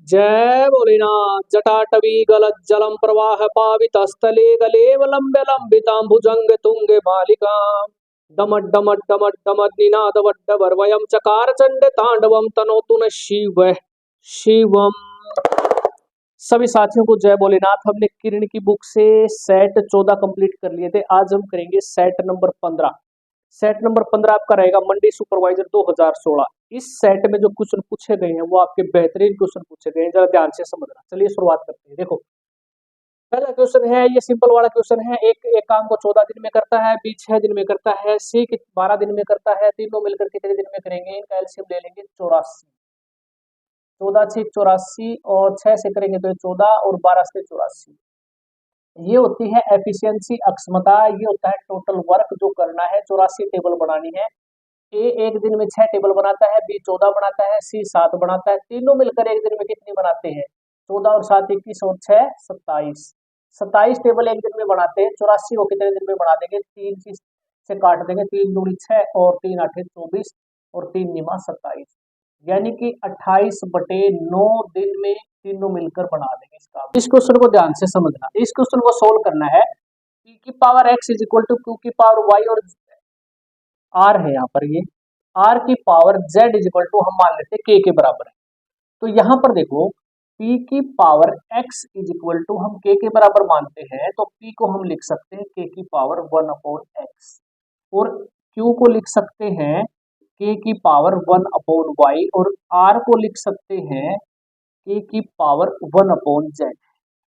जय भोलेनाथ। जटाटवी गलज्जलं प्रवाह पावितस्थले गलेवलम्ब्य लम्बिताम्बुजंग तुंगे बालिका डमट डमट डमट डमट निनादवड्डवर्वयं चकार चंड तांडवम तनोतु न शिव शिवम। सभी साथियों को जय भोलेनाथ। हमने किरण की बुक से सेट 14 कंप्लीट कर लिए थे। आज हम करेंगे सेट नंबर 15। सेट नंबर 15 आपका रहेगा मंडी सुपरवाइजर 2016। इस सेट में जो क्वेश्चन पूछे गए हैं वो आपके बेहतरीन क्वेश्चन पूछे गए हैं, जरा ध्यान से समझना। चलिए शुरुआत करते हैं। देखो पहला क्वेश्चन है, ये सिंपल वाला क्वेश्चन है। एक काम को 14 दिन में करता है, बी 6 दिन में करता है, सी 12 दिन में करता है, तीनों मिलकर कितने दिन में करेंगे? इनका एलसीएम ले लेंगे 84। 14 से 84 और 6 से करेंगे तो 14 और 12 से 84। ये होती है एफिशिएंसी, अक्षमता। ये होता है टोटल वर्क जो करना है। 84 टेबल बनानी है। ए एक दिन में 6 टेबल बनाता है, बी 14 बनाता है, सी 7 बनाता है। तीनों मिलकर एक दिन में कितनी बनाते हैं? 14 और 7 21 और 6 27। 27 टेबल एक दिन में बनाते हैं। 84 को कितने दिन में बना देंगे? 3 से काट देंगे, 3 दूनी 6 और 3 8 24 और 3 निमा 27, यानी कि 28/9 दिन में तीनों मिलकर बना देंगे इस काम। इस क्वेश्चन को ध्यान से समझना। इस क्वेश्चन को सोल्व करना है। पी की power x is equal to q की पावर y और r है यहाँ पर। ये r की power z is equal to हम मान लेते हैं k के बराबर है। तो यहाँ पर देखो p की power x is equal to हम k के बराबर मानते हैं, तो p को हम लिख सकते हैं k की पावर 1/x और q को लिख सकते हैं k की पावर 1/y और r को लिख सकते हैं k की पावर 1/z।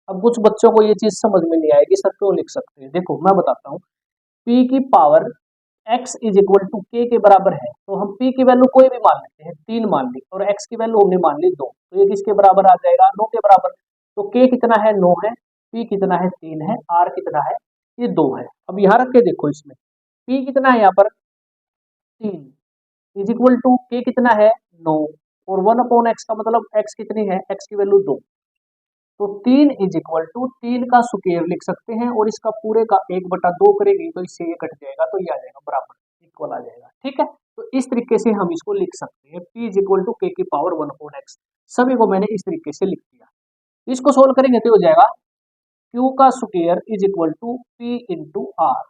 अब कुछ बच्चों को ये चीज समझ में नहीं आएगी, सर क्यों लिख सकते हैं। देखो मैं बताता हूँ। p की power x is equal to k के बराबर है, तो हम p की वैल्यू कोई भी मान लेते हैं, 3 मान ली, और x की वैल्यू हमने मान ली 2, तो ये किसके बराबर आ जाएगा? 9 के बराबर। तो k कितना है? 9 है। p कितना है? 3 है। r कितना है? ये 2 है। अब यहाँ रख के देखो, इसमें p कितना है यहाँ पर? 3 इज इक्वल टू k कितना है? 9 और 1/x का मतलब x कितनी है? x की वैल्यू 2। तो 3 इज इक्वल टू 3 का स्क्वायर लिख सकते हैं और इसका पूरे का 1/2 करेंगे तो इससे ये कट जाएगा, तो ये आ जाएगा बराबर, इक्वल आ जाएगा। ठीक है, तो इस तरीके से हम इसको लिख सकते हैं। p is equal to k की पावर 1/x। सभी को मैंने इस तरीके से लिख दिया। इसको सोल्व करेंगे तो हो जाएगा q का square is equal to p into r।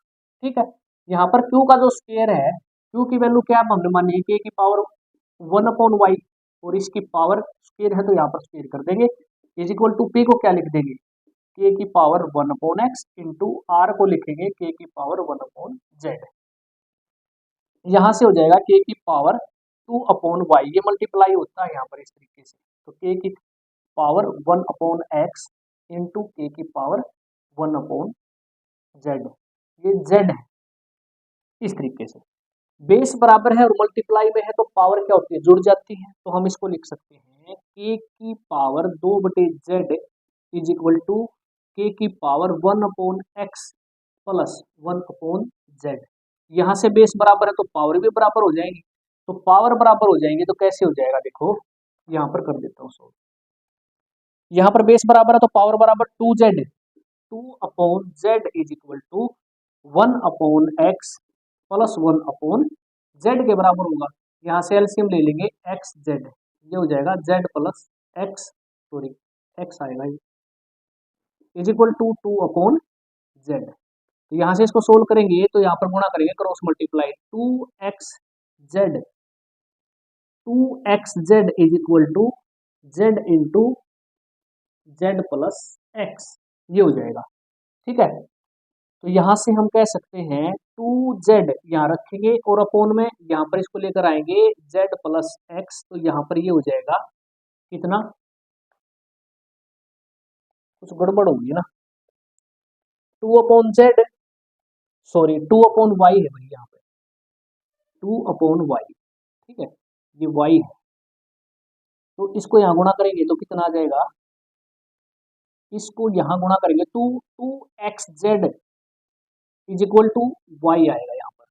ठीक है, यहाँ पर q का जो स्क्वायर है, q की वैल्यू क्या हमने मानी है? k की पावर 1/y और इसकी पावर स्क्वायर है तो यहाँ पर स्क्वायर कर देंगे। इज इक्वल टू p को क्या लिख देंगे? k की पावर 1/x इंटू r को लिखेंगे k की पावर 1/z। यहाँ से हो जाएगा k की पावर 2/y, ये मल्टीप्लाई होता है यहाँ पर इस तरीके से। तो k की पावर 1/x इंटू k की पावर 1/z, ये z है इस तरीके से। बेस बराबर है और मल्टीप्लाई में है तो पावर क्या होती है? जुड़ जाती है। तो हम इसको लिख सकते हैं k की power 2/z is equal to k की पावर 1/x प्लस 1/z। यहाँ से बेस बराबर है तो पावर भी बराबर हो जाएंगी। तो पावर बराबर हो जाएंगे तो कैसे हो जाएगा? देखो यहाँ पर कर देता हूँ सोल्व। यहाँ पर बेस बराबर है तो पावर बराबर 2z, 2/z is equal to 1/x plus 1/z के बराबर होगा। यहाँ से एलसीएम ले लेंगे xz, ये हो जाएगा z plus x, sorry x आएगा ये, इज इक्वल टू 2/z। तो यहाँ से इसको सोल्व करेंगे तो यहाँ पर गुणा करेंगे, cross multiply, 2xz is equal to z into z plus x, ये हो जाएगा। ठीक है, तो यहाँ से हम कह सकते हैं 2z यहाँ रखेंगे और अपोन में यहाँ पर इसको लेकर आएंगे z प्लस x, तो यहाँ पर ये हो जाएगा कितना? कुछ गड़बड़ होगी ना, 2/z, सॉरी 2/y है भाई, यहाँ पे 2/y। ठीक है, ये y है, तो इसको यहाँ गुणा करेंगे तो कितना आ जाएगा? इसको यहाँ गुणा करेंगे तो 2xz is equal to y आएगा यहाँ पर।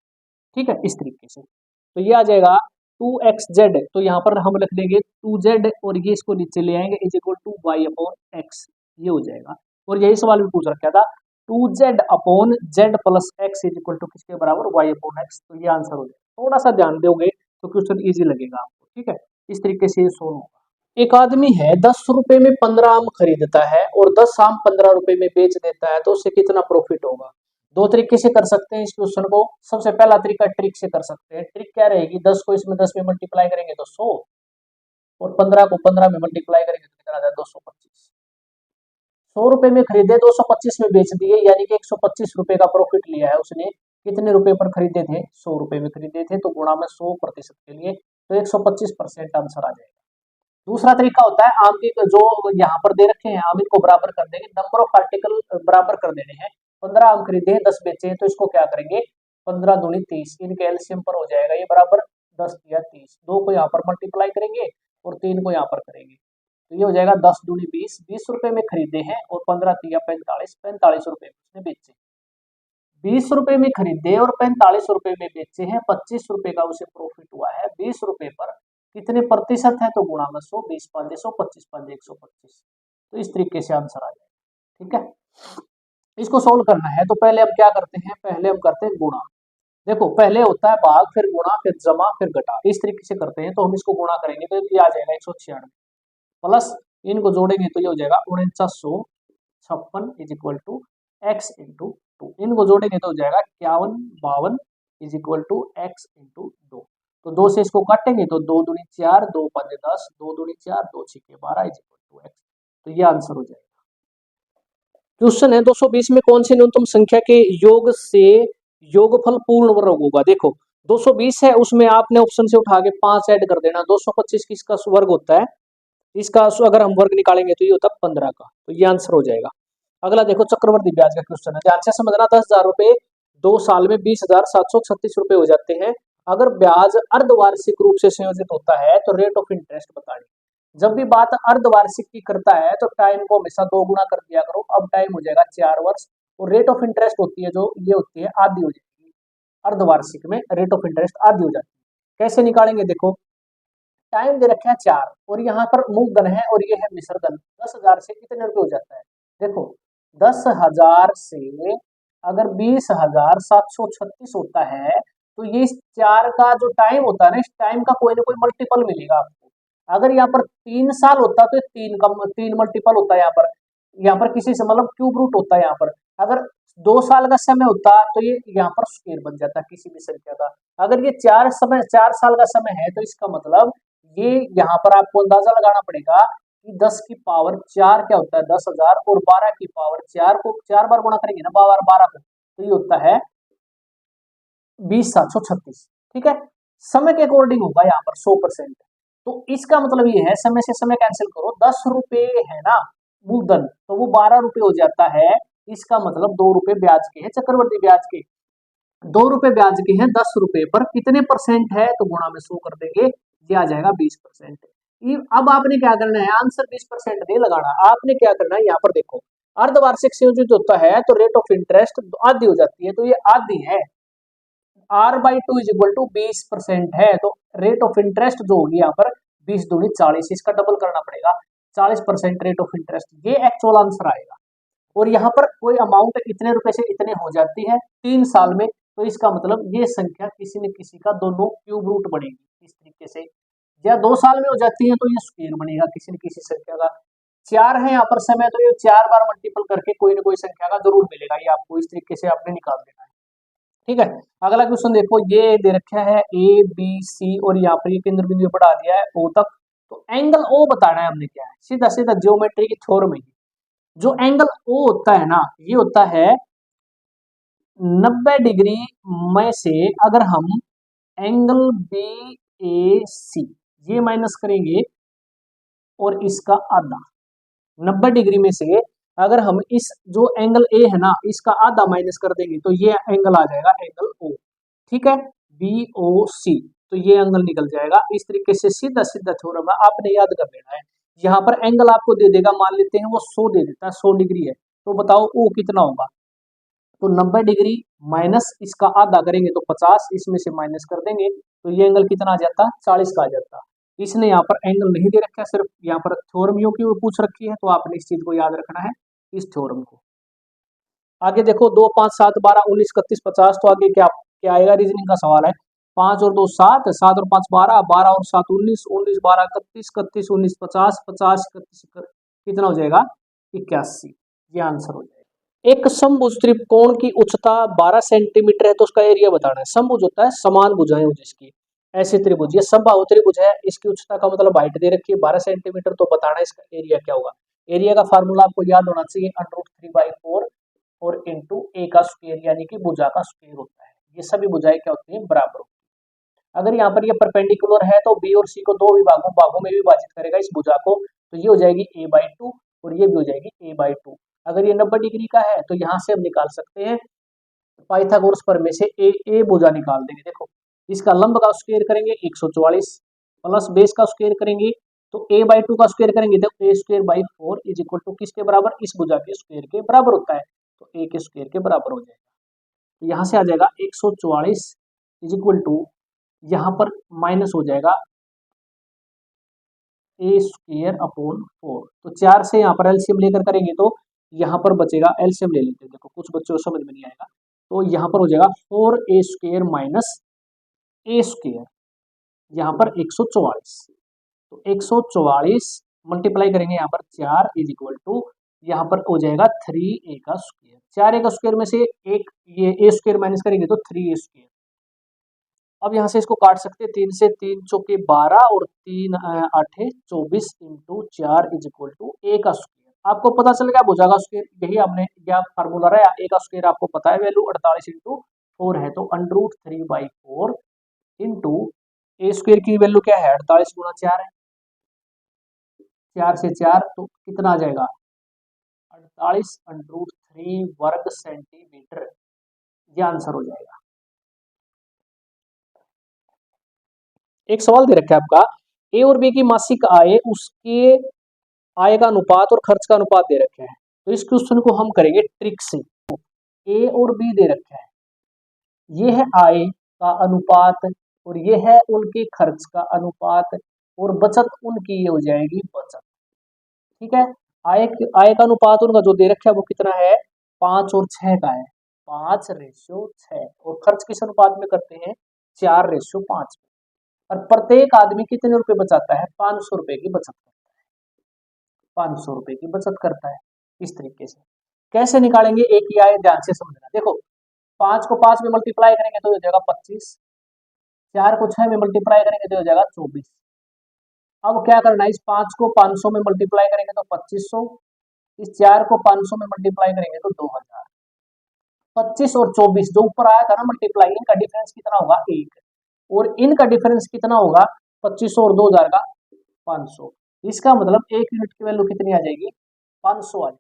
ठीक है, इस तरीके से तो ये आ जाएगा 2xz, तो यहाँ पर हम लिख देंगे 2z और ये इसको नीचे ले आएंगे इज इक्वल टू y/x, ये हो जाएगा। और यही सवाल भी पूछ रखा था, 2z/z plus x is equal to किसके बराबर? y/x, तो ये आंसर हो जाएगा। थोड़ा सा ध्यान दोगे तो क्वेश्चन इजी लगेगा आपको। ठीक है, इस तरीके से ये सोल्व होगा। एक आदमी है 10 रुपए में 15 आम खरीदता है और 10 आम 15 रुपए में बेच देता है, तो उसे कितना प्रॉफिट होगा? दो तरीके से कर सकते हैं इस क्वेश्चन को। सबसे पहला तरीका ट्रिक से कर सकते हैं। ट्रिक क्या रहेगी, 10 को इसमें 10 में मल्टीप्लाई करेंगे तो 100, और 15 को 15 में मल्टीप्लाई करेंगे तो कितना आ जाए 225। 100 रुपए में खरीदे 225 में बेच दिए, यानी कि 125 रुपए का प्रॉफिट लिया है उसने। कितने रुपए पर खरीदे थे? 100 रुपए में खरीदे थे, तो गुणा में 100% के लिए, तो 125% आंसर आ जाएगा। दूसरा तरीका होता है आम की, जो यहाँ पर दे रखे हैं आम, इनको बराबर कर देंगे, नंबर ऑफ आर्टिकल बराबर कर देने हैं। 15 आम खरीदे हैं, 10 बेचे हैं, तो इसको क्या करेंगे, 15 दूनी 30, इनके एलसीएम पर हो जाएगा ये बराबर 10 या 30। 2 को यहाँ पर मल्टीप्लाई करेंगे और 3 को यहाँ पर करेंगे, तो ये हो जाएगा 10 दूनी 20। 20 रुपए में खरीदे हैं और 15 तिया 45, 45 रुपए में उसने बेचे। 20 रुपए में खरीदे और 45 रुपए में बेचे हैं, 25 रुपए का उसे प्रॉफिट हुआ है। 20 रुपए पर कितने प्रतिशत है, तो गुणा में 100, 20 पाँच 100, 25 पाँच 125। तो इस तरीके से आंसर आ जाएगा। ठीक है, इसको सोल्व करना है तो पहले हम क्या करते हैं, पहले हम करते हैं गुणा। देखो पहले होता है भाग, फिर गुणा, फिर जमा, फिर घटा, इस तरीके से करते हैं। तो हम इसको गुणा करेंगे तो ये आ जाएगा 196, प्लस इनको जोड़ेंगे तो ये हो जाएगा 4956 is equal to x into 2। इनको जोड़ेंगे तो हो जाएगा 5152 is equal to x into 2। तो 2 से इसको काटेंगे तो 2 दूनी 4, 2 5 10, 2 दूनी 4, 2 6 12 इज इक्वल टू एक्स। तो ये आंसर हो जाएगा। क्वेश्चन है 220 में कौन सी न्यूनतम संख्या के योग से योगफल पूर्ण वर्ग होगा? देखो 220 है, उसमें आपने ऑप्शन से उठा के 5 ऐड कर देना। 225 किसका वर्ग होता है, इसका अगर हम वर्ग निकालेंगे तो ये होता है 15 का, तो ये आंसर हो जाएगा। अगला देखो चक्रवर्ती ब्याज का क्वेश्चन है, ध्यान से समझना। 10,000 रुपए 2 साल में 20,736 रुपए हो जाते हैं। अगर ब्याज अर्धवार्षिक रूप से संयोजित होता है तो रेट ऑफ इंटरेस्ट बतानी। जब भी बात अर्धवार्षिक की करता है तो टाइम को हमेशा 2 गुना कर दिया करो। अब टाइम हो जाएगा 4 वर्ष, और रेट ऑफ इंटरेस्ट होती है जो ये होती है आधी हो जाएगी। अर्धवार्षिक में रेट ऑफ इंटरेस्ट आधी हो जाती है। कैसे निकालेंगे, देखो टाइम दे रखे हैं 4 और यहाँ पर मूलधन है और ये है मिश्रधन। 10,000 से कितने रुपए हो जाता है, देखो 10,000 से अगर 20,736 होता है तो ये इस 4 का जो टाइम होता है ना, इस टाइम का कोई ना कोई मल्टीपल मिलेगा आपको। अगर यहाँ पर 3 साल होता तो 3 मल्टीपल होता है यहाँ पर किसी से मतलब क्यूब रूट होता है यहाँ पर। अगर 2 साल का समय होता तो ये यहाँ पर स्क्वायर बन जाता किसी भी संख्या का। अगर ये 4 साल का समय है तो इसका मतलब ये यहाँ पर आपको अंदाजा लगाना पड़ेगा कि 10 की पावर 4 क्या होता है 10,000, और 12 की पावर 4 को 4 बार गुणा करेंगे ना 12 को, तो ये होता है 20,736। ठीक है, समय के अकॉर्डिंग होगा यहाँ पर 100%। तो इसका मतलब ये है, समय से समय कैंसिल करो, 10 रुपए है ना मूलधन, तो वो 12 रुपए हो जाता है। इसका मतलब 2 रुपए ब्याज के हैं, चक्रवर्ती ब्याज के 2 रुपए ब्याज के हैं। 10 रुपए पर कितने परसेंट है, तो गुणा में 100 कर देंगे, ये आ जाएगा 20%। अब आपने क्या करना है, आंसर 20% नहीं लगाना, आपने क्या करना है, यहाँ पर देखो अर्धवार्षिक संयोजित होता है तो रेट ऑफ इंटरेस्ट आधी हो जाती है, तो ये आधी है। R/2 इज इक्वल टू 20% है, तो रेट ऑफ इंटरेस्ट जो होगी यहाँ पर 20 दूनी 40, इसका डबल करना पड़ेगा, 40% रेट ऑफ इंटरेस्ट, ये एक्चुअल आंसर आएगा। और यहाँ पर कोई अमाउंट इतने रुपए से इतने हो जाती है 3 साल में, तो इसका मतलब ये संख्या किसी न किसी का दोनों क्यूब रूट बनेगी इस तरीके से। या 2 साल में हो जाती है तो ये स्क्वायर बनेगा किसी न किसी संख्या का। 4 है यहाँ पर समय, तो ये 4 बार मल्टीपल करके कोई ना कोई संख्या का जरूर मिलेगा, ये आपको इस तरीके से आपने निकाल देना है। ठीक है, अगला क्वेश्चन देखो, ये दे रखा है ए बी सी और यहाँ पर ये केंद्र बिंदु बढ़ा दिया है ओ तक, तो एंगल ओ बताना है हमने। क्या है, सीधा सीधा ज्योमेट्री की थ्योरम है। जो एंगल ओ होता है ना, ये होता है 90 डिग्री में से अगर हम एंगल बी ए सी ये माइनस करेंगे और इसका आधा, 90 डिग्री में से अगर हम इस जो एंगल ए है ना इसका आधा माइनस कर देंगे तो ये एंगल आ जाएगा एंगल ओ। ठीक है, बी ओ सी, तो ये एंगल निकल जाएगा। इस तरीके से सीधा सीधा थ्योरम है, आपने याद कर लेना है। यहाँ पर एंगल आपको दे देगा, मान लेते हैं वो 100 दे देता है, 100 डिग्री है, तो बताओ ओ कितना होगा। तो 90 डिग्री माइनस इसका आधा करेंगे तो 50, इसमें से माइनस कर देंगे तो ये एंगल कितना आ जाता, 40 का आ जाता। इसने यहाँ पर एंगल नहीं दे रखा है, सिर्फ यहाँ पर थ्योरमियों की वो पूछ रखी है, तो आपने इस चीज को याद रखना है, इस थ्योरम को। आगे देखो 2 5 7 12 19 31 50, तो आगे क्या क्या आएगा, रीजनिंग का सवाल है। 5 और 2 7, 7 और 5 12, 12 और 7 19, 19 12 31, 31 19 50, 50 31 कितना हो जाएगा 81। ये आंसर हो जाएगा। एक समभुज त्रिकोण की उच्चता 12 सेंटीमीटर है तो उसका एरिया बताना है। समभुज होता है समान भुजाएं हो जिसकी, ऐसे त्रिभुज, ये समबाहु त्रिभुज है, इसकी उच्चता का मतलब हाइट दे रखी है 12 सेंटीमीटर, तो बताना है इसका एरिया क्या होगा। एरिया का फार्मूला आपको याद होना चाहिए, √3/4 और इंटू ए का स्क्वायर यानी कि भुजा का स्क्वायर होता है। ये सभी भुजाएं क्या होती हैं, बराबर होती है। अगर यहाँ पर ये परपेंडिकुलर है तो बी और सी को दो भागों में विभाजित करेगा इस भुजा को, तो ये हो जाएगी a/2 और ये भी हो जाएगी a/2। अगर ये 90 डिग्री का है तो यहाँ से हम निकाल सकते हैं पाइथागोरस प्रमेय से ए भुजा निकाल देंगे। देखो इसका लंब का स्क्वायर करेंगे 144 प्लस बेस का स्क्वायर करेंगे तो a/2 का स्क्वायर करेंगे तो a² 4 इज इक्वल टू किसके बराबर, इस भुजा के स्क्वायर के बराबर होता है, तो a के स्क्वायर के बराबर हो जाएगा। तो यहाँ से आ जाएगा 144 इज इक्वल टू, यहाँ पर माइनस हो जाएगा a²/4, तो 4 से यहाँ पर एलसीएम लेकर करेंगे तो यहाँ पर बचेगा, एलसीएम ले लेते हैं, देखो कुछ बच्चों को समझ में नहीं आएगा, तो यहाँ पर हो जाएगा 4a² माइनस a², यहाँ पर 144, तो 144 मल्टीप्लाई करेंगे यहाँ पर 4 इज इक्वल टू, यहाँ पर हो जाएगा 3a का स्क्वायर, 4a का स्क्वायर में से एक ये a² माइनस करेंगे तो 3a²। अब यहाँ से इसको काट सकते हैं, 3 से 3 चौके 12 और 3 8 24 into 4 is equal to a का स्क्वायर। आपको पता चल गया भुजा का स्क्वायर, यही हमने क्या फार्मूला रहा है, a का स्क्वायर आपको पता है वैल्यू 48 इंटू 4 है, तो √3/4 इंटू a² की वैल्यू क्या है 48 गुणा 4 है, 4 से 4 तो कितना आ जाएगा 48 √3 वर्ग सेंटीमीटर, ये आंसर हो जाएगा। एक सवाल दे रखा है आपका, ए और बी की मासिक आय, उसके आय का अनुपात और खर्च का अनुपात दे रखे हैं, तो इस क्वेश्चन को हम करेंगे ट्रिक से। ए और बी दे रखे हैं, ये है आय का अनुपात और ये है उनके खर्च का अनुपात, और बचत उनकी ये हो जाएगी बचत, ठीक है। आय का अनुपात उनका जो दे रखा है वो कितना है 5 और 6 का है, 5:6, और खर्च किस अनुपात में करते हैं 4:5, और प्रत्येक आदमी कितने रुपए बचाता है 500 रुपए की बचत करता है, 500 रुपए की बचत करता है। इस तरीके से कैसे निकालेंगे एक ही आय, ध्यान से समझना। देखो 5 को 5 में मल्टीप्लाई करेंगे तो हो जाएगा 25, 4 को 6 में मल्टीप्लाई करेंगे तो हो जाएगा 24। अब क्या करना है, इस 5 को 500 में मल्टीप्लाई करेंगे तो 2500, इस 4 को 500 में मल्टीप्लाई करेंगे तो 2000। 25 और 24 जो ऊपर आया था ना मल्टीप्लाई, इनका डिफरेंस कितना होगा 1, और इनका डिफरेंस कितना होगा 2500 और 2000 का 500। इसका मतलब 1 यूनिट की वैल्यू कितनी आ जाएगी 500 आ जाएगी।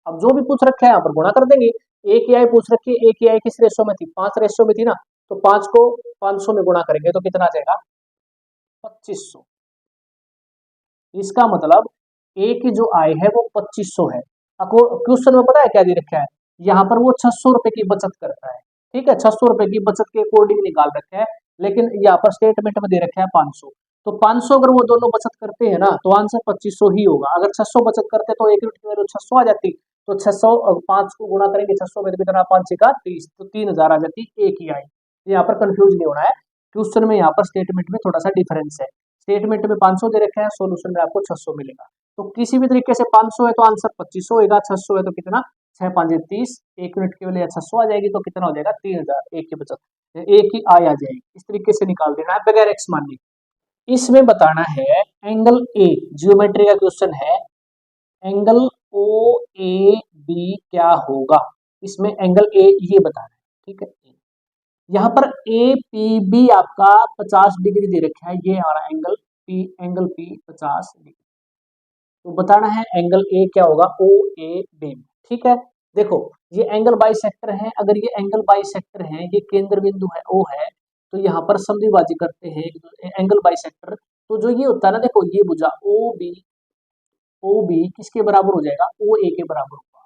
अब जो भी पूछ रखा है यहाँ पर गुणा कर देंगे, एक ही आई पूछ रखी है, एक ही आई किस रेशो में थी 5 रेशो में थी ना, तो 5 को 500 में गुणा करेंगे तो कितना आ जाएगा 2500। इसका मतलब ए की जो आय है वो 2500 है। क्वेश्चन में पता है क्या दे रखा है, यहाँ पर वो 600 रुपए की बचत करता है, ठीक है, 600 रुपए की बचत के अकॉर्डिंग निकाल रखे हैं, लेकिन यहाँ पर स्टेटमेंट में दे रखा है 500, तो 500 अगर वो दोनों बचत करते हैं ना तो आंसर 2500 ही होगा। अगर 600 बचत करते तो एक यूनिट की वैल्यू 600 आ जाती, तो 600 5 को गुणा करेंगे 600 में तो कितना 5 का 30, तो 3000 आ जाती एक ही आई। यहाँ पर कंफ्यूज नहीं होना है, क्वेश्चन में यहाँ पर स्टेटमेंट में थोड़ा सा डिफरेंस है, स्टेटमेंट में 500 दे रखे हैं, सोल्यूशन में आपको 600 मिलेगा। तो किसी भी तरीके से 500 है तो आंसर 2500 होगा, 600 है तो कितना 6 5 30, एक यूनिट की वैल्यू 600 आ जाएगी तो कितना हो जाएगा 3000, एक की बचत, एक ही आय आ जाएगी। इस तरीके से निकाल देना है बगैर एक्स मानने। इसमें बताना है एंगल ए, जियोमेट्री का क्वेश्चन है, एंगल ओ ए बी क्या होगा, इसमें एंगल ए ये बताना है, ठीक है। यहाँ पर ए पी बी आपका 50 डिग्री दे रखा है, ये हमारा एंगल पी 50 डिग्री, तो बताना है एंगल ए क्या होगा ओ ए बी, ठीक है। देखो ये एंगल बाइसेक्टर है, अगर ये एंगल बाइसेक्टर है, ये केंद्र बिंदु है ओ है, तो यहाँ पर संधिबाजी करते हैं एंगल बाइसेक्टर, तो जो ये होता है ना, देखो ये भुजा ओ बी किसके बराबर हो जाएगा ओ ए के बराबर होगा,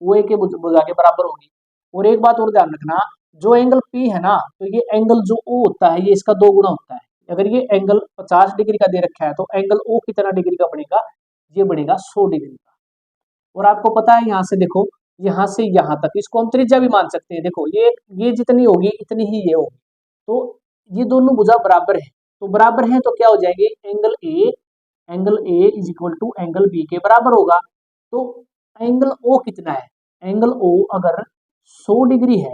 ओ ए के भुजा के बराबर होगी। और एक बात और ध्यान रखना, जो एंगल पी है ना, तो ये एंगल जो ओ होता है ये इसका 2 गुना होता है। अगर ये एंगल 50 डिग्री का दे रखा है तो एंगल ओ कितना डिग्री का बनेगा, ये बनेगा 100 डिग्री का। और आपको पता है यहाँ से देखो, यहाँ से यहाँ तक इसको हम त्रिज्या भी मान सकते हैं, देखो ये जितनी होगी इतनी ही ये होगी, तो ये दोनों भुजा बराबर है, तो बराबर है तो क्या हो जाएगी, angle A is equal to angle B के बराबर होगा। तो एंगल ओ कितना है, एंगल ओ अगर 100 डिग्री है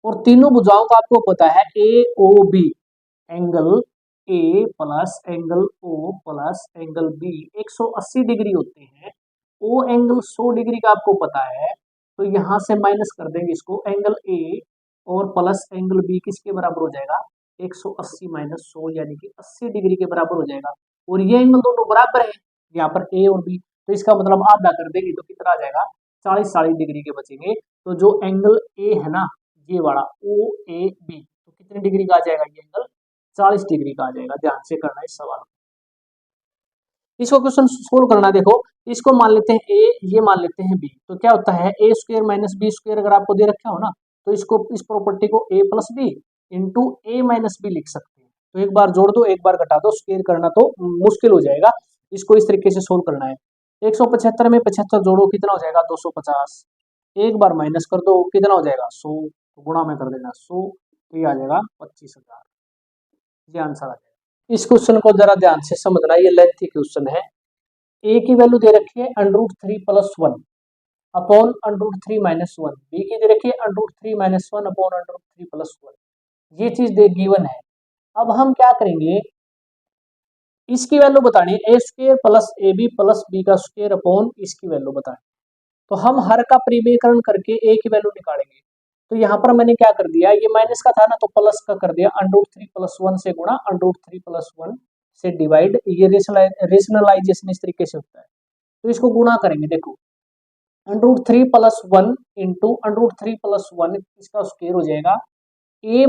और तीनों भुजाओं का आपको पता है A O B, angle A plus angle O plus angle B 180 degree होते हैं। ओ एंगल 100 डिग्री का आपको पता है, तो यहां से माइनस कर देंगे इसको, एंगल ए और प्लस एंगल बी किसके बराबर हो जाएगा, 180 माइनस 100 यानी कि 80 डिग्री के बराबर हो जाएगा। और ये एंगल दोनों बराबर है यहाँ पर ए और बी, तो इसका मतलब आधा कर देंगे तो कितना आ जाएगा, 40 डिग्री के बचेंगे। तो जो एंगल ए है ना, ये वाला ओ ए बी, तो कितने डिग्री का आ जाएगा, ये एंगल 40 डिग्री का आ जाएगा। ध्यान से करना इस सवाल को, इसको क्वेश्चन सोल्व करना। देखो इसको मान लेते हैं ए, ये मान लेते हैं बी, तो क्या होता है ए स्क्वायर माइनस बी स्क्वायर अगर आपको दे रखा हो ना, तो इसको इस प्रॉपर्टी को ए प्लस बी इंटू ए माइनस बी लिख सकते हैं। तो एक बार जोड़ दो एक बार घटा दो, स्क्वायर करना तो मुश्किल हो जाएगा, इसको इस तरीके से सोल्व करना है। 175 में 75 जोड़ो कितना हो जाएगा, 250। एक बार माइनस कर दो कितना हो जाएगा, 100, तो गुणा में कर देना 100, तो ये आ जाएगा 25,000। ये आंसर आ जाएगा। इस क्वेश्चन को जरा ध्यान से समझना, ये लेंथी क्वेश्चन है। ए की वैल्यू दे रखी है √3 + 1 अपॉन √3 - 1, बी की दे रखी है √3 - 1 अपॉन √3 + 1। ये चीज दे गिवन है। अब हम क्या करेंगे, इसकी वैल्यू बतानी है a² + ab + b का स्क्वायर अपॉन इसकी वैल्यू बतानी। तो हम हर का परिमेयकरण करके a की वैल्यू निकालेंगे। तो यहाँ पर मैंने क्या कर दिया, ये माइनस का था ना तो प्लस का कर दिया, √3 + 1 से गुणा √3 + 1 से डिवाइड, ये रेशनलाइजेशन इस तरीके से होता है। तो इसको गुणा करेंगे, देखो √3 + 1 इंटू √3 + 1 इसका स्क्वायर हो जाएगा a -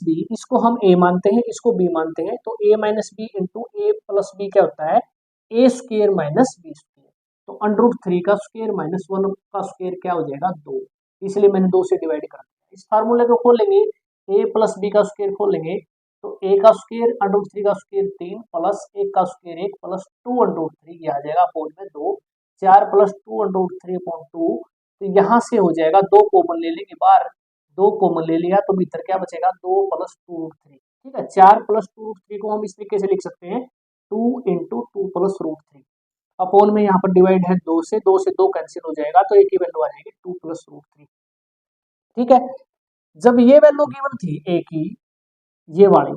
b, इसको हम a मानते हैं इसको b मानते हैं, तो a - b into a + b क्या होता है, a² - b²। तो √3 का स्क्वायर माइनस 1 का स्क्वायर क्या हो जाएगा, 2, इसलिए मैंने 2 से डिवाइड कर दिया। इस फार्मूले को खोलेंगे, a + b का स्क्वायर खोलेंगे, तो a का स्क्वायर √3 का स्क्वायर 3 प्लस 1 का स्क्वायर 1 प्लस 2 √3 ये आ जाएगा अपॉन में 2, 4 + 2 √3 अपॉन 2। तो यहाँ से हो जाएगा 2 कॉमन ले लेंगे बाहर, 2 कॉमन ले लिया तो भीतर क्या बचेगा, 2 + 2 √3। ठीक है, 4 + 2 √3 को हम इस तरीके से लिख सकते हैं 2 × 2 + √3 अपॉन में यहाँ पर डिवाइड है 2 से 2 कैंसिल हो जाएगा, तो एक ही वैल्यू आ जाएगी 2 + √3। ठीक है, जब ये वैल्यू गिवन थी ए की, ये वाली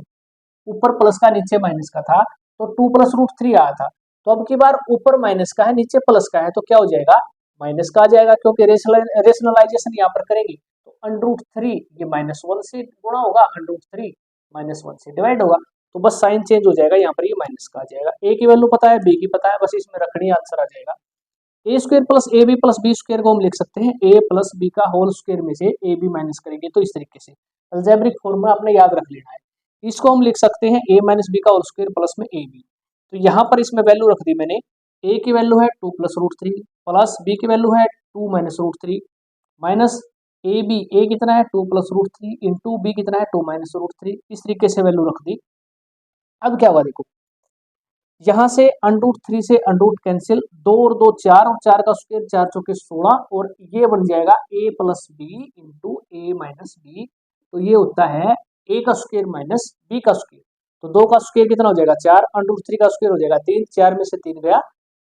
ऊपर प्लस का नीचे माइनस का था, तो 2 + √3 आया था। तो अब की बार ऊपर माइनस का है नीचे प्लस का है, तो क्या हो जाएगा, माइनस का आ जाएगा, क्योंकि रेशनलाइजेशन यहाँ पर करेंगे तो √3 ये -1 से गुणा होगा, √3 -1 से डिवाइड होगा, तो बस साइन चेंज हो जाएगा, यहाँ पर ये माइनस का आ जाएगा। ए की वैल्यू पता है, बी की पता है, बस इसमें रखनी, आंसर आ जाएगा। a² + ab + b² को हम लिख सकते हैं a + b का होल स्क्वायर में से ab माइनस करेंगे, तो इस तरीके से अलजेब्रिक फॉर्मूला आपने याद रख लेना है। इसको हम लिख सकते हैं a - b का होल स्क्वायर प्लस में ab। तो यहाँ पर इसमें वैल्यू रख दी मैंने, a की वैल्यू है 2 + √3 प्लस b की वैल्यू है 2 - √3 माइनस ab, a कितना है 2 + √3 इंटू b कितना है 2 - √3, इस तरीके से वैल्यू रख दी। अब क्या हुआ देखो, यहाँ से √3 से √ कैंसिल, 2 और 2 4 और 4 का स्क्वायर 4 चौके 16, और ये बन जाएगा a + b into a - b। तो ये होता है a का स्क्वायर माइनस b का स्क्वायर। तो 2 का स्क्वायर कितना हो जाएगा 4, √3 का स्क्वायर हो जाएगा 3, 4 में से 3 गया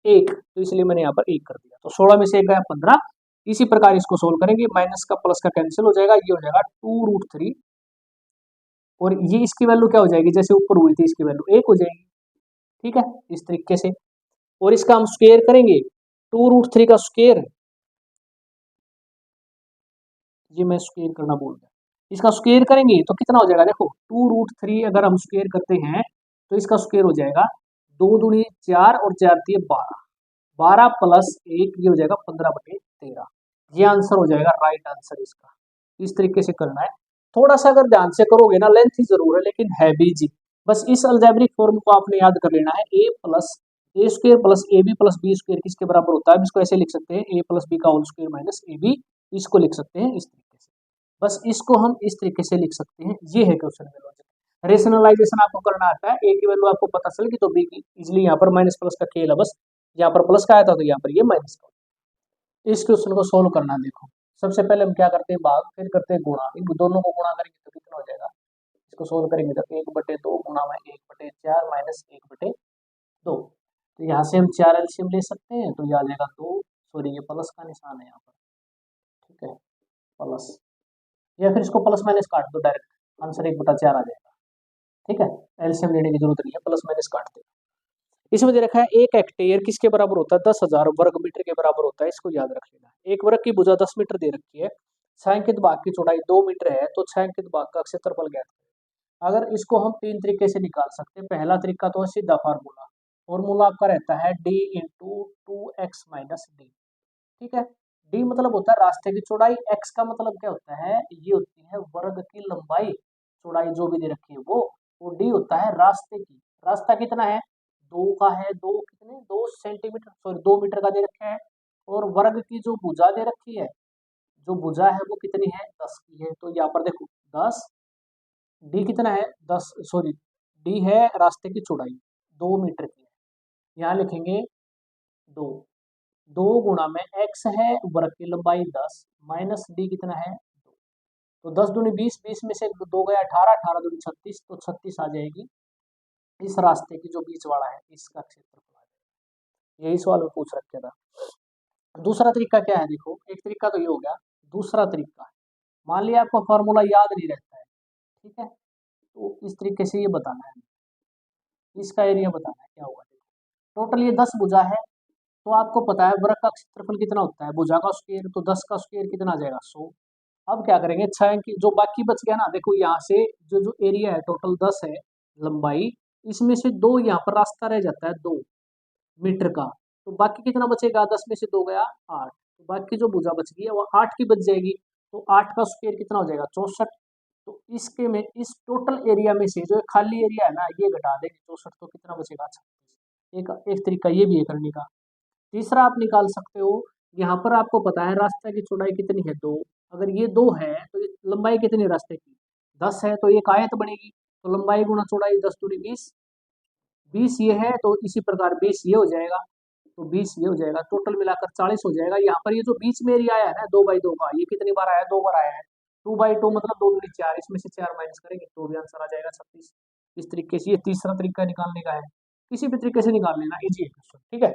1, तो इसलिए मैंने यहाँ पर 1 कर दिया, तो 16 में से 1 गया 15। इसी प्रकार इसको सोल्व करेंगे, माइनस का प्लस का कैंसिल हो जाएगा, ये हो जाएगा 2√3, और ये इसकी वैल्यू क्या हो जाएगी, जैसे ऊपर हुई थी इसकी वैल्यू 1 हो जाएगी। ठीक है, इस तरीके से, और इसका हम स्क्वायर करेंगे, 2√3 का स्क्वायर, ये मैं स्क्वायर करना भूल गया, इसका स्क्वायर करेंगे तो कितना हो जाएगा, देखो 2√3 अगर हम स्क्वायर करते हैं तो इसका स्क्वायर हो जाएगा 2 दूनी 4 और 4 दिए 12, 12 + 1 ये हो जाएगा 15/13। ये आंसर हो जाएगा राइट आंसर इसका। इस तरीके से करना है, थोड़ा सा अगर ध्यान से करोगे ना, लेंथ ही जरूर है लेकिन है भी जी। बस इस अलजेब्रिक फॉर्म को आपने याद कर लेना है, a² + ab + b² किसके बराबर होता है, इसको ऐसे लिख सकते हैं a + b का होल स्क्वायर माइनस ab, इसको लिख सकते हैं इस तरीके से। बस इसको हम इस तरीके से लिख सकते हैं, ये है क्वेश्चन में लॉजिक। रेशनलाइजेशन आपको करना आता है, a की वैल्यू आपको पता चल गई तो b की इजिली यहाँ पर माइनस प्लस का खेल है, बस यहाँ पर प्लस का आया था तो यहाँ पर ये माइनस का। इस क्वेश्चन को सोल्व करना देखो, सबसे पहले हम क्या करते हैं, भाग, फिर करते हैं गुणा। इन दोनों को गुणा करेंगे तो कितना हो जाएगा, इसको सोल्व करेंगे तो 1/2 गुणा में 1/4 माइनस 1/2। तो यहाँ से हम 4 एलसीएम ले सकते हैं, तो ये आ जाएगा 2, सॉरी ये प्लस का निशान है यहाँ पर, ठीक है, प्लस, या फिर इसको प्लस माइनस काट दो डायरेक्ट, आंसर 1/4 आ जाएगा, ठीक है। एलसीएम लेने की जरूरत नहीं है, प्लस माइनस काट दे। इसमें दे रखा है 1 हेक्टेयर किसके बराबर होता है, 10,000 वर्ग मीटर के बराबर होता है, इसको याद रख लेना। एक वर्ग की भुजा 10 मीटर दे रखी है, छायांकित भाग की चौड़ाई 2 मीटर है, तो छायांकित भाग का क्षेत्रफल ज्ञात करें। अगर इसको हम 3 तरीके से निकाल सकते हैं। पहला तरीका तो है सीधा फार्मूला, फॉर्मूला आपका रहता है d into 2x minus D, ठीक है। d मतलब होता है रास्ते की चौड़ाई, x का मतलब क्या होता है, ये होती है वर्ग की लंबाई, चौड़ाई जो भी दे रखी है वो, और d होता है रास्ते की, रास्ता कितना है, 2 का है, 2 सेंटीमीटर, सॉरी 2 मीटर का दे रखा है, और वर्ग की जो भुजा दे रखी है, जो भुजा है वो कितनी है, 10 की है। तो यहाँ पर देखो 10, डी कितना है 10, सॉरी डी है रास्ते की चौड़ाई 2 मीटर की है, यहाँ लिखेंगे 2, 2 गुणा में x है वर्ग की लंबाई 10 माइनस डी कितना है 2, तो 10 दूनी 20, 20 में से 2 गया 18, 18 दूनी 36, तो 36 आ जाएगी इस रास्ते की जो बीच वाला है इसका क्षेत्रफल आ जाएगा। यही सवाल में पूछ रखे था। दूसरा तरीका क्या है, देखो एक तरीका तो ये हो गया, दूसरा तरीका, मान लिया आपको फॉर्मूला याद नहीं रहता है, ठीक है, तो इस तरीके से ये बताना है, इसका एरिया बताना है क्या होगा। टोटल ये 10 भुजा है, तो आपको पता है वृत्त का क्षेत्रफल कितना होता है, भुजा का स्क्वायर, तो 10 का स्क्वायर कितना आ जाएगा 100। अब क्या करेंगे, 6 की जो बाकी बच गया ना, देखो यहाँ से जो जो एरिया है टोटल 10 है लंबाई, इसमें से 2 यहाँ पर रास्ता रह जाता है 2 मीटर का, तो बाकी कितना बचेगा, 10 में से 2 गया 8, तो बाकी जो भुजा बच गई है वो 8 की बच जाएगी, तो 8 का स्क्वायर कितना हो जाएगा 64। तो इसके में इस टोटल एरिया में से जो खाली एरिया है ना ये घटा देंगे 64, तो कितना बचेगा 36। एक तरीका ये भी है करने का। तीसरा आप निकाल सकते हो, यहाँ पर आपको पता है रास्ते की चौड़ाई कितनी है 2, अगर ये 2 है तो ये लंबाई कितनी है रास्ते की 10 है, तो एक आयत बनेगी, तो लंबाई गुणा चौड़ाई 10 दूनी 20, 20 ये है तो इसी प्रकार 20 ये हो जाएगा, तो 20 ये हो जाएगा, टोटल मिलाकर 40 हो जाएगा। यहाँ पर ये जो बीच में एरिया आया है ना 2/2 का, ये कितनी बार आया है, 2 बार आया है, 2/2 मतलब 2 दूनी 4, इसमें से 4 माइनस करेंगे तो भी आंसर आ जाएगा 36। इस तरीके से ये तीसरा तरीका निकालने का है, किसी भी तरीके से निकाल लेना, इजी है क्वेश्चन, ठीक है।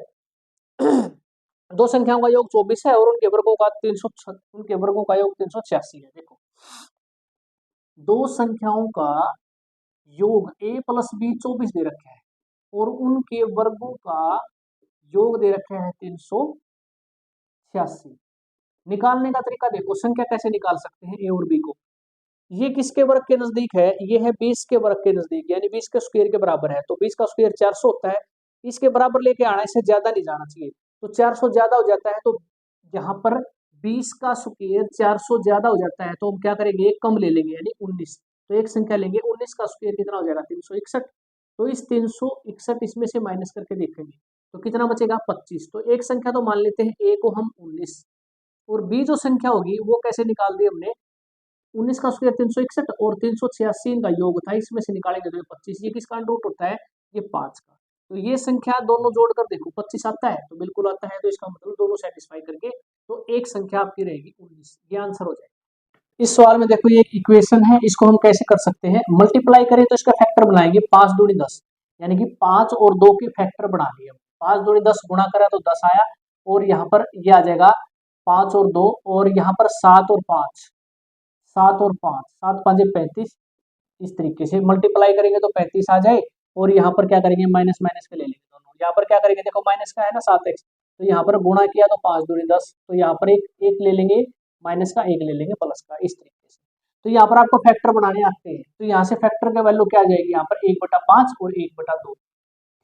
दो संख्याओं का योग 24 है और उनके वर्गों का 300, उनके वर्गों का योग 386 है। देखो दो संख्याओं का योग a प्लस बी 24 दे रखे हैं और उनके वर्गों का योग दे रखे हैं 386। निकालने का तरीका देखो, संख्या कैसे निकाल सकते हैं a और b को, ये किसके वर्ग के नजदीक है, ये है 20 के वर्ग के नजदीक, यानी 20 के स्क्वायर के बराबर है, तो 20 का स्क्वायर 400 होता है, इसके बराबर लेके आना, इससे ज्यादा नहीं जाना चाहिए, तो 400 ज्यादा हो जाता है, तो यहाँ पर 20 का स्क्वायर 400 ज्यादा हो जाता है, तो हम क्या करेंगे एक कम ले लेंगे यानी 19, तो एक संख्या लेंगे 19 का स्क्वायर कितना हो जाएगा 361, तो इस 361 इसमें से माइनस करके देखेंगे तो कितना बचेगा 25, तो एक संख्या तो मान लेते हैं a को हम 19, और b जो संख्या होगी वो कैसे निकाल दी हमने, 19 का स्क्वायर 361 और 386 का योग था, इसमें से निकालेंगे तो ये 25, ये किसका रूट होता है, ये 5 का, तो ये संख्या दोनों जोड़कर देखो 25 आता है, तो बिल्कुल आता है, तो इसका मतलब दोनों सेटिस्फाई करके तो एक संख्या आपकी रहेगी 19, ये आंसर हो जाएगा। इस सवाल में देखो ये एक इक्वेशन है, इसको हम कैसे कर सकते हैं, मल्टीप्लाई करें तो इसका फैक्टर बनाएंगे 5 दूनी 10, यानी कि 5 और 2 के फैक्टर बना लिए, 5 दूनी 10 गुणा करा तो 10 आया, और यहाँ पर ये आ जाएगा 5 और 2, और यहाँ पर 7 और 5, 7 और 5, 7 5 35, इस तरीके से मल्टीप्लाई करेंगे तो 35 आ जाए, और यहाँ पर क्या करेंगे माइनस माइनस के ले लेंगे दोनों, यहाँ पर क्या करेंगे देखो माइनस का है ना 7x, तो यहाँ पर गुणा किया तो 5 दूनी 10, तो यहाँ पर एक एक ले लेंगे माइनस का, एक ले लेंगे प्लस का, इस तरीके से। तो यहाँ पर आपको फैक्टर बनाने आते हैं, तो यहाँ से फैक्टर का वैल्यू क्या आ जाएगी, यहाँ पर 1/5 और 1/2,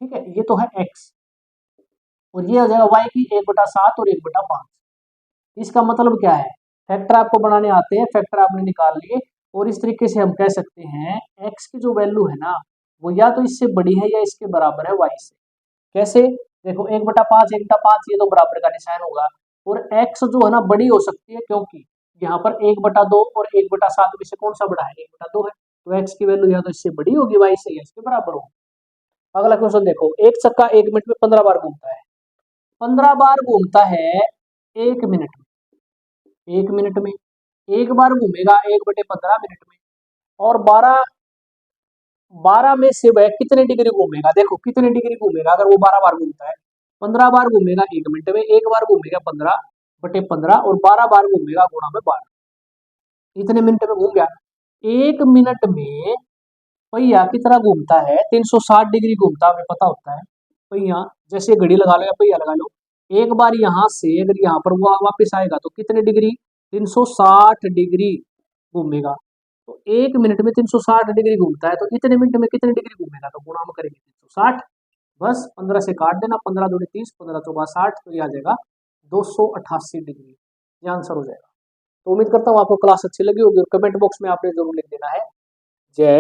ठीक है, ये तो है x, और ये हो जाएगा y की 1/7 और 1/5। इसका मतलब क्या है, फैक्टर आपको बनाने आते हैं, फैक्टर आपने निकाल लिए, और इस तरीके से हम कह सकते हैं x की जो वैल्यू है ना वो या तो इससे बड़ी है या इसके बराबर है y से। कैसे, देखो 1/5 1/5 ये तो बराबर का निशान होगा, और x जो है ना बड़ी हो सकती है, क्योंकि यहाँ पर 1/2 और 1/7 में से कौन सा बड़ा है, 1/2 है, तो x की वैल्यू या तो इससे बड़ी होगी y से या इसके बराबर होगी। अगला क्वेश्चन देखो, एक चक्का 1 मिनट में 15 बार घूमता है, 15 बार घूमता है 1 मिनट में, 1 मिनट में। एक बार घूमेगा 1/15 मिनट में। और 12 12 में से वह कितने डिग्री घूमेगा, देखो कितने डिग्री घूमेगा अगर वो 12 बार घूमता है। 15 बार घूमेगा 1 मिनट में, एक बार घूमेगा 15/15 और 12 बार घूमेगा गुणा में 12, इतने मिनट में घूम गया। 1 मिनट में पहिया कितना घूमता है, 360 डिग्री घूमता है, हमें पता होता है। पहिया जैसे घड़ी लगा लो या पहिया लगा लो, एक बार यहाँ से अगर यहाँ पर वो वापस आएगा तो कितने डिग्री, 360 डिग्री घूमेगा। तो 1 मिनट में 360 डिग्री घूमता है, तो इतने मिनट में कितने डिग्री घूमेगा, तो गुणा में करेंगे 360। बस 15 से काट देना, 15 दूनी 30, 15 चौका 60, तो ये आ जाएगा 288 डिग्री। ये आंसर हो जाएगा। तो उम्मीद करता हूँ आपको क्लास अच्छी लगी होगी और कमेंट बॉक्स में आपने जरूर लिख देना है जय